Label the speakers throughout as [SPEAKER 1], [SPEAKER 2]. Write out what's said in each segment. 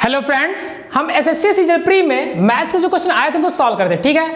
[SPEAKER 1] Hello friends, हम SSC season pre में maths के जो क्वेश्चन आए थे तो सॉल्व करते हैं। ठीक है,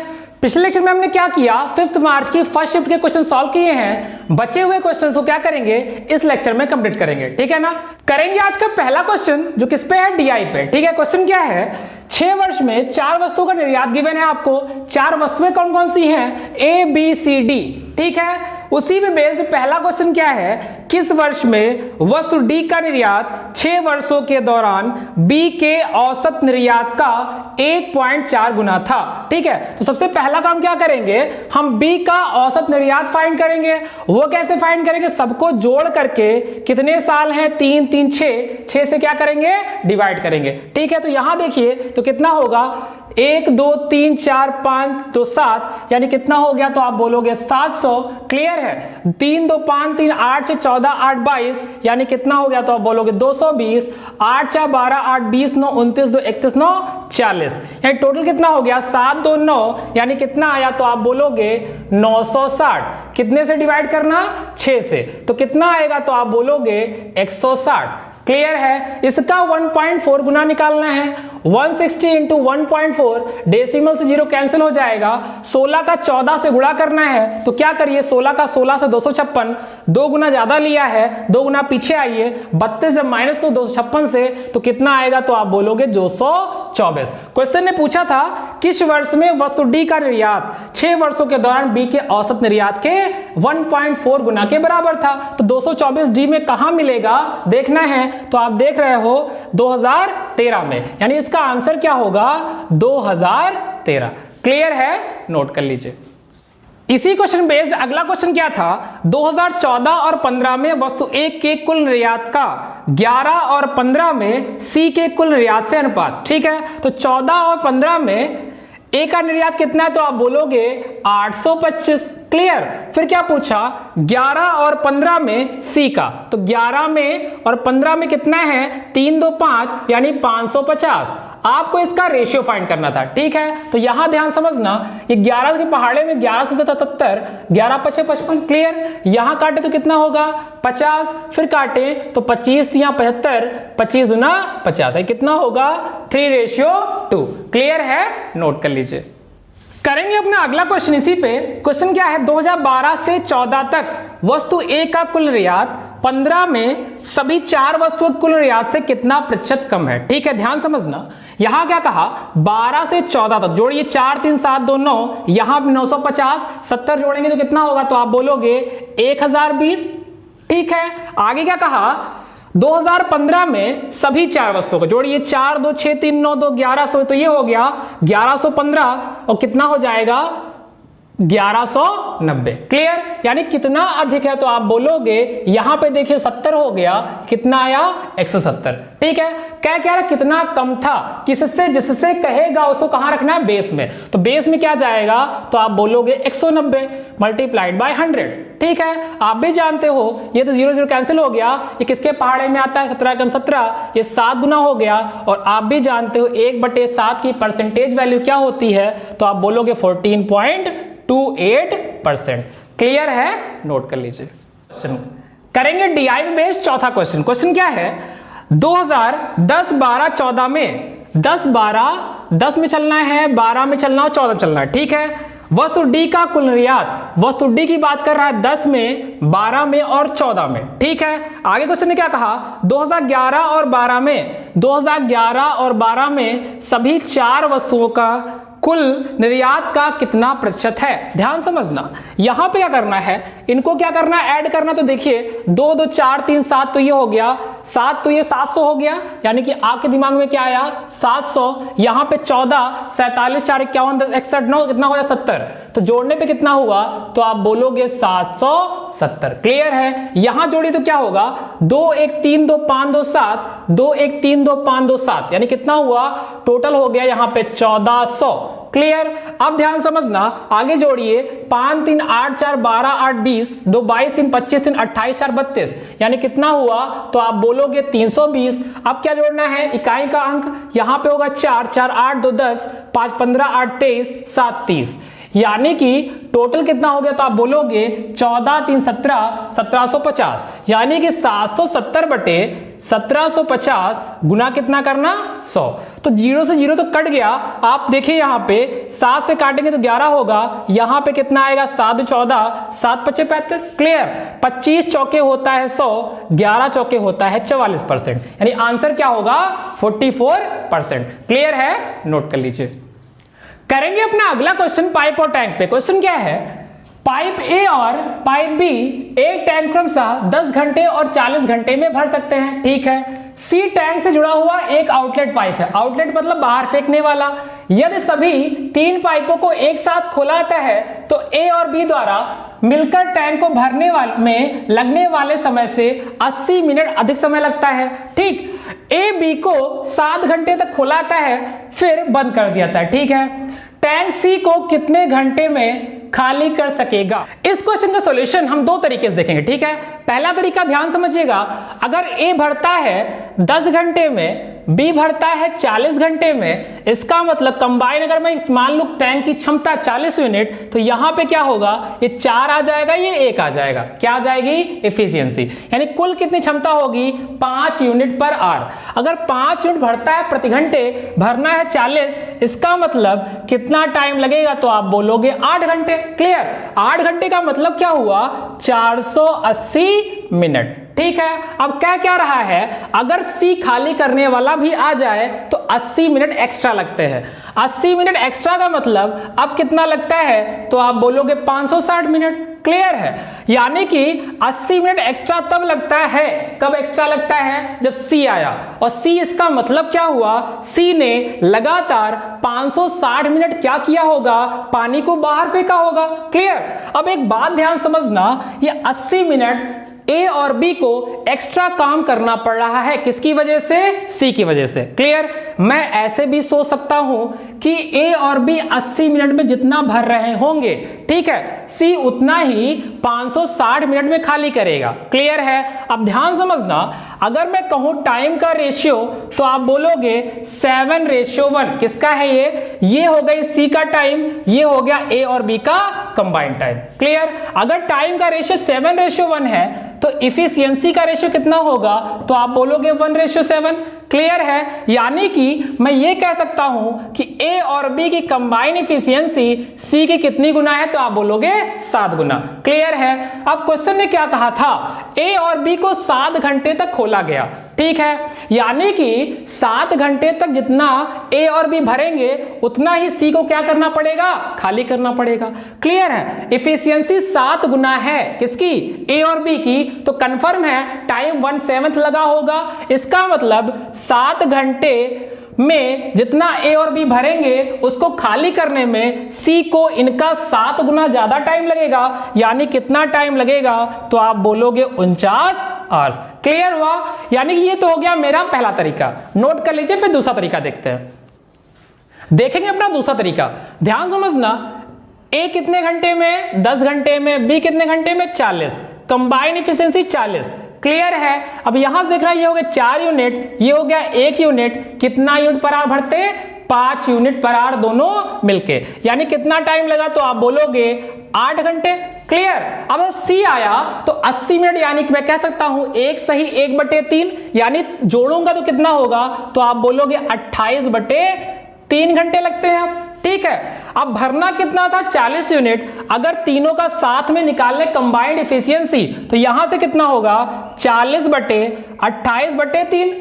[SPEAKER 1] पिछले लेक्चर में हमने क्या किया, 5 मार्च की फर्स्ट शिफ्ट के क्वेश्चन सॉल्व किए हैं। बचे हुए क्वेश्चंस को क्या करेंगे, इस लेक्चर में कंप्लीट करेंगे। ठीक है ना। करेंगे आज का पहला क्वेश्चन जो किस पे है, डीआई पे। ठीक है, क्वेश्चन क्या है, 6 वर्ष में 4 वस्तुओं का निर्यात गिवन है आपको। 4 वस्तुएं कौन कौन सी हैं, ए बी सी डी। ठीक है, उसी में बेस्ड पहला क्वेश्चन क्या है, किस वर्ष में वस्तु डी का निर्यात 6 वर्षों के दौरान बी के औसत निर्यात का 1.4 गुना था। ठीक है, तो सबसे पहला काम क्या करेंगे, हम बी का औसत निर्यात फाइंड करेंगे। वो कैसे फाइंड करेंगे, सबको जोड़ करके कितने साल हैं, 3 3 6 से क्या करेंगे, डिवाइड करेंगे। ठीक है, तो यहां देखिए तो कितना होगा, 1 2 3 4 5 2 7 यानी कितना हो गया, तो आप बोलोगे 700। क्लियर है। 3 2 5 3 8 से 14 8 22 यानी कितना हो गया, तो आप बोलोगे 220। 8 4 12 8 20 9 29 2 31 9 40 यानी टोटल कितना हो गया, 7 2 9 यानी कितना आया, तो आप बोलोगे 960। कितने से डिवाइड करना, 6 से, तो कितना आएगा, तो आप बोलोगे 160। क्लियर है। इसका 1.4 गुना निकालना है। 160 इंटू 1.4, डेसिमल से 0 कैंसिल हो जाएगा। 16 का 14 से गुणा करना है, तो क्या करिए, 16 का 16 से 256, 2 गुना ज्यादा लिया है, 2 गुना पीछे आइए। 32 जब माइनस तो 256 से, तो कितना आएगा, तो आप बोलोगे 224। क्वेश्चन ने पूछा था किस वर्ष में वस्तु डी का निर्यात 6 वर्षों के दौरान बी के औसत निर्यात के 1.4 गुना के बराबर था। तो 224 डी में कहां मिलेगा देखना है, तो आप देख रहे हो 2013 में, यानी इसका आंसर क्या होगा, 2013। क्लियर है, नोट कर लीजिए। इसी क्वेश्चन बेस्ड अगला क्वेश्चन क्या था, 2014 और 15 में वस्तु ए के कुल निर्यात का 11 और 15 में सी के कुल निर्यात से अनुपात। ठीक है, तो 14 और 15 में ए का निर्यात कितना है, तो आप बोलोगे 825। क्लियर। फिर क्या पूछा, 11 और 15 में सी का, तो 11 में और 15 में कितना है, 3 2 5 यानी 550। आपको इसका रेशियो फाइंड करना था। ठीक है, तो यहां ध्यान समझना, ये 11 के पहाड़े में 11 से 77, 11 5 55। क्लियर। यहां काटे तो कितना होगा, 50। फिर काटे तो 25 या 75, 25 गुना 50 है, कितना होगा, 3:2। क्लियर है, नोट कर लीजिए। करेंगे अपना अगला क्वेश्चन इसी पे। क्वेश्चन क्या है, 2012 से 14 तक वस्तु ए का कुल निर्यात 15 में सभी 4 वस्तुओं कुल निर्यात से कितना प्रतिशत कम है। ठीक है, ध्यान समझना, यहां क्या कहा, 12 से 14 तक जोड़िए, 4 3 7 2 9, यहां 950, 70 जोड़ेंगे तो कितना होगा, तो आप बोलोगे 1020। ठीक है, आगे क्या कहा, 2015 में सभी 4 वस्तुओं को जोड़िए, 4 2 6 3 9 2 1100, तो ये हो गया 1115 और कितना हो जाएगा, 1190। क्लियर। यानी कितना अधिक है, तो आप बोलोगे, यहां पे देखिए 70 हो गया, कितना आया, 170। ठीक है, क्या कह रहा, कितना कम था, किससे, जिससे कहेगा उसको कहां रखना है, बेस में। तो बेस में क्या जाएगा, तो आप बोलोगे 190 मल्टीप्लाइड बाय 100। ठीक है, आप भी जानते हो ये तो 0 0 कैंसिल हो गया, ये किसके पहाड़े में आता है, 17 कम 17, ये 7 गुना हो गया। और आप भी जानते हो 1/7 की परसेंटेज वैल्यू क्या होती है, तो आप बोलोगे 14.28%। क्लियर है, नोट कर लीजिए। करेंगे डीआई में बेस्ड चौथा क्वेश्चन। क्वेश्चन क्या है, 2010 12 14 में 10 में चलना है, 12 में चलना है, 14 में चलना है। ठीक है, वस्तु डी का कुल निर्यात, वस्तु डी की बात कर रहा है 10 में, 12 में और 14 में। ठीक है, आगे क्वेश्चन ने क्या कहा, 2011 और 12 में, 2011 और 12 में सभी 4 वस्तुओं का कुल निर्यात का कितना प्रतिशत है। ध्यान समझना, यहां पे क्या करना है, इनको क्या करना है, ऐड करना। तो देखिए 2 2 4 3 7, तो ये हो गया 7, तो ये 700 हो गया, यानी कि आपके दिमाग में क्या आया, 700। यहां पे 14, 47 4 51 61 9, कितना हो गया, 70। तो जोड़ने पे कितना हुआ, तो आप बोलोगे 770। क्लियर है। यहां जोड़ी तो क्या होगा, 2 1 3 2 5 2 7, 2 1 3 2 5 2 7 यानी कितना हुआ, टोटल हो गया यहां पे 1400। क्लियर। अब ध्यान समझना, आगे जोड़िए, 5 3 8 4 12 8 20, 2 22 3 25 3 28 4 32 यानी कितना हुआ, तो आप बोलोगे 320। अब क्या जोड़ना है, इकाई का अंक, यहां पे होगा 4 4 8 2 10, 5 15 8 23 7 30 यानी कि टोटल कितना हो गया, तो आप बोलोगे 14 3 17 1750, यानी कि 770 बटे 1750 गुना कितना करना 100। तो 0 से 0 तो कट गया, आप देखिए यहाँ पे 7 से काटेंगे तो 11 होगा, यहाँ पे कितना आएगा 7 14 7 5 35। क्लियर, 25 चौके होता है 100, 11 चौके होता है 44%, यानी आंसर क्या होगा 44%। क्लियर है, नोट कर लीजिए। करेंगे अपना अगला क्वेश्चन पाइप और टैंक पे। क्वेश्चन क्या है, पाइप ए और पाइप बी एक टैंक क्रमशः 10 घंटे और 40 घंटे में भर सकते हैं, ठीक है। सी टैंक से जुड़ा हुआ एक आउटलेट पाइप है, आउटलेट मतलब बाहर फेंकने वाला। यदि सभी 3 पाइपों को एक साथ खोला जाता है तो ए और बी द्वारा मिलकर टैंक को भरने में लगने वाले समय से 80 मिनट अधिक समय लगता है, ठीक। ए बी को 7 घंटे तक खोला जाता है, फिर बंद कर दिया जाता है, ठीक है। टैंक सी को कितने घंटे में खाली कर सकेगा। इस क्वेश्चन का सॉल्यूशन हम 2 तरीके से देखेंगे, ठीक है। पहला तरीका ध्यान समझिएगा, अगर ए भरता है 10 घंटे में, बी भरता है 40 घंटे में, इसका मतलब कंबाइन अगर मैं मान लूं टैंक की क्षमता 40 यूनिट, तो यहां पे क्या होगा, ये 4 आ जाएगा, ये 1 आ जाएगा, क्या आ जाएगी एफिशिएंसी, यानी कुल कितनी क्षमता होगी 5 यूनिट पर आवर। अगर 5 यूनिट भरता है प्रति घंटे, भरना है 40, इसका मतलब कितना टाइम लगेगा, तो आप बोलोगे 8 घंटे। क्लियर, 8 घंटे का मतलब क्या हुआ 480 मिनट, ठीक है। अब क्या क्या रहा है, अगर सी खाली करने वाला भी आ जाए तो 80 मिनट एक्स्ट्रा लगते हैं। 80 मिनट एक्स्ट्रा का मतलब अब कितना लगता है, तो आप बोलोगे 560 मिनट। क्लियर है, यानी कि 80 मिनट एक्स्ट्रा तब लगता है, कब एक्स्ट्रा लगता है, जब सी आया। और सी इसका मतलब क्या हुआ, सी ने लगातार 560 मिनट क्या किया होगा, पानी को बाहर फेंका होगा। क्लियर, अब एक बात ध्यान समझना, ये 80 मिनट ए और बी को एक्स्ट्रा काम करना पड़ रहा है, किसकी वजह से, सी की वजह से। क्लियर, मैं ऐसे भी सोच सकता हूं कि ए और बी 80 मिनट में जितना भर रहे होंगे, ठीक है, सी उतना ही 560 मिनट में खाली करेगा। क्लियर है, अब ध्यान समझना, अगर मैं कहूं टाइम का रेशियो, तो आप बोलोगे 7:1। किसका है ये हो गई सी का टाइम, ये हो गया ए और बी का कंबाइंड टाइम। क्लियर, अगर टाइम का रेशियो 7:1 है तो इफिशियंसी का रेशियो कितना होगा, तो आप बोलोगे 1:7। क्लियर है, यानी कि मैं ये कह सकता हूं कि ए और बी की कंबाइन इफिशियंसी सी की कितनी गुना है, तो आप बोलोगे 7 गुना। क्लियर है, अब क्वेश्चन ने क्या कहा था, ए और बी को 7 घंटे तक खोला गया, ठीक है, यानी कि 7 घंटे तक जितना ए और बी भरेंगे उतना ही सी को क्या करना पड़ेगा, खाली करना पड़ेगा। क्लियर है, इफिशियंसी 7 गुना है किसकी, ए और बी की, तो कंफर्म है टाइम 1/7 लगा होगा। इसका मतलब 7 घंटे में जितना ए और बी भरेंगे उसको खाली करने में सी को इनका 7 गुना ज्यादा टाइम लगेगा, यानी कितना टाइम लगेगा, तो आप बोलोगे 49 आवर्स। क्लियर हुआ, यानी कि ये तो हो गया मेरा पहला तरीका, नोट कर लीजिए। फिर दूसरा तरीका देखते हैं, देखेंगे अपना दूसरा तरीका। ध्यान समझना, ए कितने घंटे में, 10 घंटे में, बी कितने घंटे में, 40, कंबाइन इफिशियंसी 40। क्लियर है, अब यहां से देख रहा है, ये हो गया 4 यूनिट, ये हो गया 1 यूनिट, कितना यूनिट पर आवर भरते, 5 यूनिट पर आवर दोनों मिलके, यानी कितना टाइम लगा, तो आप बोलोगे 8 घंटे। क्लियर, अब सी आया तो 80 मिनट, यानी कि मैं कह सकता हूं 1 सही 1/3, यानी जोड़ूंगा तो कितना होगा, तो आप बोलोगे 28/3 घंटे लगते हैं। अब ठीक है, अब भरना कितना था 40 यूनिट, अगर तीनों का साथ में निकालने कंबाइंड इफिशियंसी, तो यहां से कितना होगा 40/28/3।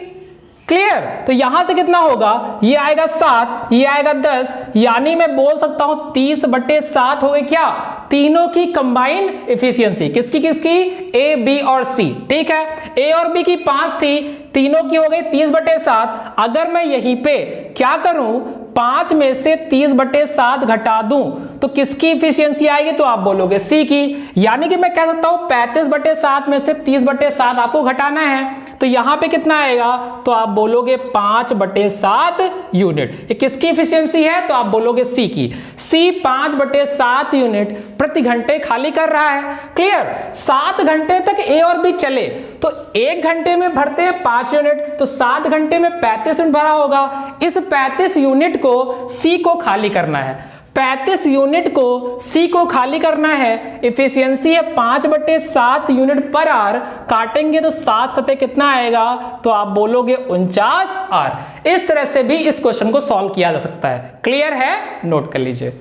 [SPEAKER 1] क्लियर, तो यहां से कितना होगा, ये आएगा 7, ये आएगा 10, यानी मैं बोल सकता हूं 30/7 हो गई क्या, तीनों की कंबाइन इफिशियंसी, किसकी किसकी, ए बी और सी। ठीक है, ए और बी की 5 थी, तीनों की हो गई 30/7। अगर मैं यहीं पे क्या करूं, 5 में से 30/7 घटा दूं तो किसकी इफिशियंसी आएगी, तो आप बोलोगे सी की, यानी कि मैं कह सकता हूं 35/7 में से 30/7 आपको घटाना है, तो यहां पे कितना आएगा, तो आप बोलोगे 5/7 यूनिट। ये किसकी इफिशियंसी है, तो आप बोलोगे सी की। सी 5/7 यूनिट प्रति घंटे खाली कर रहा है। क्लियर, 7 घंटे तक ए और बी चले तो 1 घंटे में भरते हैं 5 यूनिट, तो 7 घंटे में 35 यूनिट भरा होगा। इस 35 यूनिट को सी को खाली करना है। 35 यूनिट को सी को खाली करना है, इफिशियंसी है 5/7 यूनिट पर आवर, काटेंगे तो 7 सतह कितना आएगा, तो आप बोलोगे 49 आर। इस तरह से भी इस क्वेश्चन को सॉल्व किया जा सकता है। क्लियर है, नोट कर लीजिए।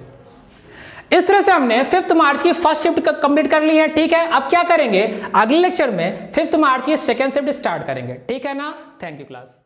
[SPEAKER 1] इस तरह से हमने 5 मार्च की फर्स्ट शिफ्ट कंप्लीट कर ली है। ठीक है, अब क्या करेंगे, अगले लेक्चर में 5 मार्च की सेकेंड शिफ्ट स्टार्ट करेंगे। ठीक है ना, थैंक यू क्लास।